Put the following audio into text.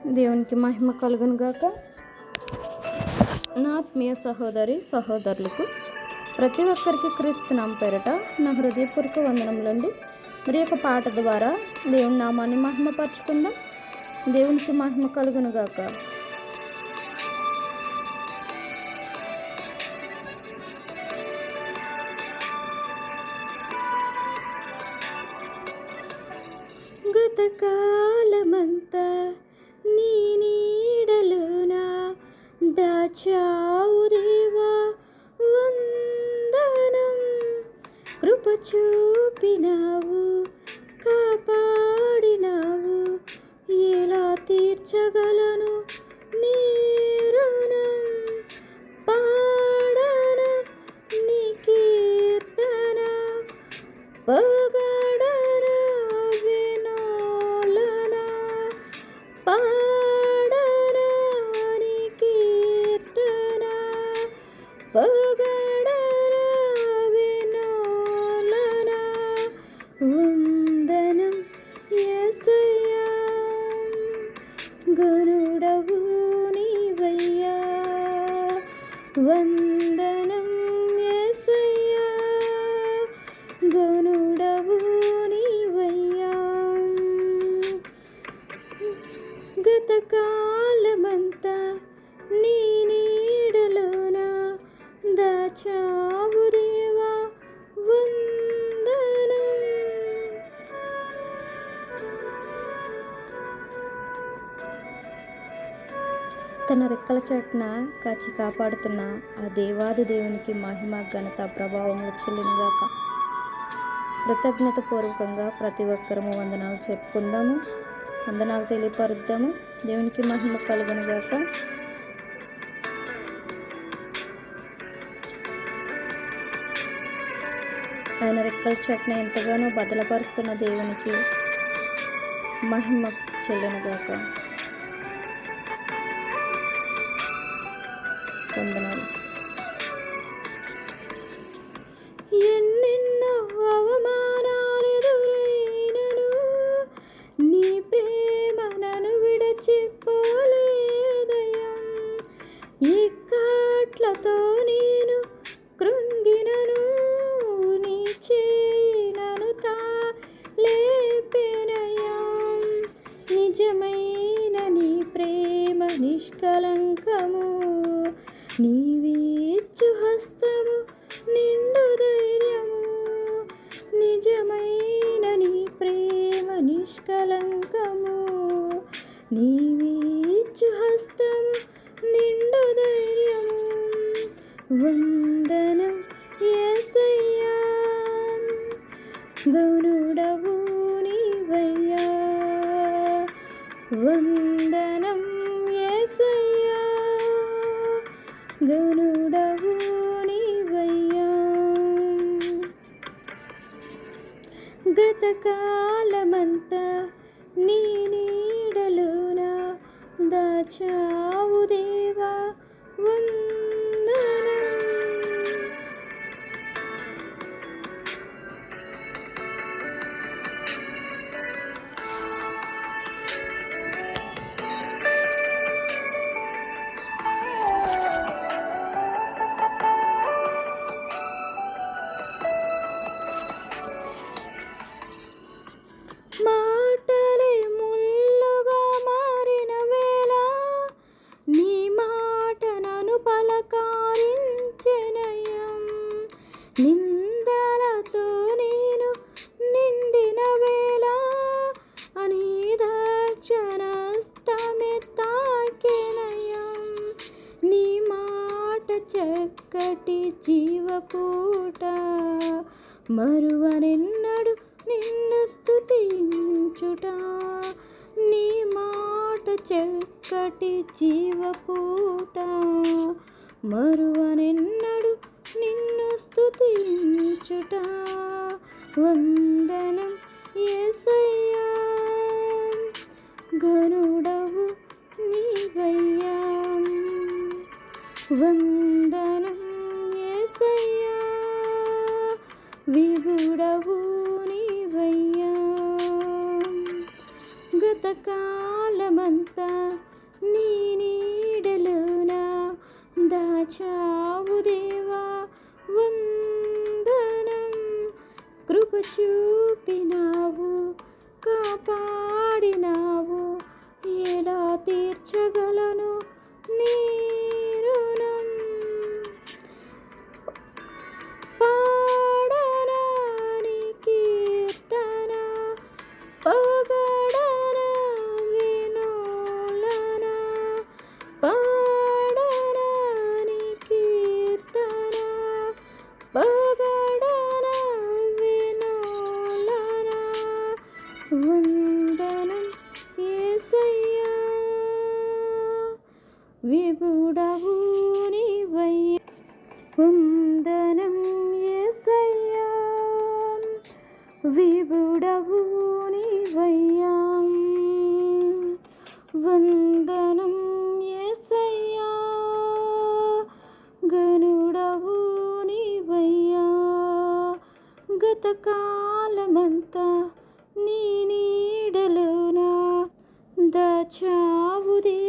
దేవునికి మహిమ కలుగును గాక. నా ఆత్మీయ సహోదరి సహోదరులకు ప్రతి ఒక్కరికి క్రీస్తునామ పేరట నా హృదయపూర్వక వందనములండి. మరి యొక్క పాట ద్వారా దేవుని నామాన్ని మహిమపరచుకుందాం. దేవునికి మహిమ కలుగును గాక. గతకాలమంతా నీ నీడలోనా దాచావు దేవా, వందనం. కృప చూపినావు, కాపాడినావు, ఎలా తీర్చగలను నీ రుణం. పాడన నీ కీర్తన, పొగడన వినోలన. పాడన నీ కీర్తన, పొగడన వినోలన. వందనం యేసయ్యా, గరుడవు నీవయ్యా. వందనం యేసయ్యా, గరుడవు నీవయ్యా. గతకాలమంతా నీ నీడలోనా దాచావు దేవా, వందనం. తన రెక్కల చాటున కాచి కాపాడుతున్న ఆ దేవాది దేవునికి మహిమ ఘనత ప్రభావం చెల్లినగాక. కృతజ్ఞత పూర్వకంగా ప్రతి ఒక్కరము వందనాలు చెప్పుకుందాము, వందనాలు తెలియపరుద్దాము. దేవునికి మహిమ కలుగునుగాక. ఆయన రెక్కల చాటున ఎంతగానో బదలపరుస్తున్న దేవునికి మహిమ చెల్లినగాక. వందనాలు. ఎన్నెన్నో అవమానాలు ఎదురైనను నీ ప్రేమ నన్ను విడచిపోలేదయ్యా. ఈ కాట్లతో నేను కృంగినను, నీ చేయి నన్ను లేపెనయ్యా. నిజమైన నీ ప్రేమ నిష్కలంకము, నీవిచ్చు హస్తము నిండు ధైర్యము. నిజమైన నీ ప్రేమ నిష్కలంకము, నీవిచ్చు హస్తము నిండు ధైర్యము. వందనం యేసయ్యా, గరుడవు నీవయ్యా. వందనం యేసయ్యా, గరుడవు నీవయ్యా. గతకాలమంతా నీ నీడలోనా దాచావు దేవా, వందనం. మాటలే ముల్లుగా మారిన వేళ నీ మాట నన్ను పలకరించెనయ్యా. నిందలతో నేను నిండిన వేళ అనిదక్షణస్తమే తాకెనయ్యా. నీ మాట చక్కటి జీవపూట, మరువనెన్నడు నిన్ను స్తుతించుట. నీ మాట చక్కటి జీవపూట, మరువనెన్నడు నిన్ను స్తుతించుట. వందనం యేసయ్యా, గరుడవు నీవయ్యా. వందనం యేసయ్యా, విభుడవు నీవయ్యా. గతకాల కాలమంతా నీ నీడలోన దాచావు దేవా వందనం. కృప చూపినావు, కాపాడినావు, ఎలా తీర్చగలను నీ రుణం. పాడనా నీ కీర్తన, పొగడనా వినోలన, పాడనా నీ కీర్తన, పొగడనా వినోలన. వందనం యేసయ్యా, విభుడవు నీవయ్యా. వందనం యేసయ్యా, విభుడవు నీవయ్యా. వందనం యేసయ్యా, గనుడవు నీవయ్యా. గతకాలమంతా నీ నీడలోన దాచావు దేవా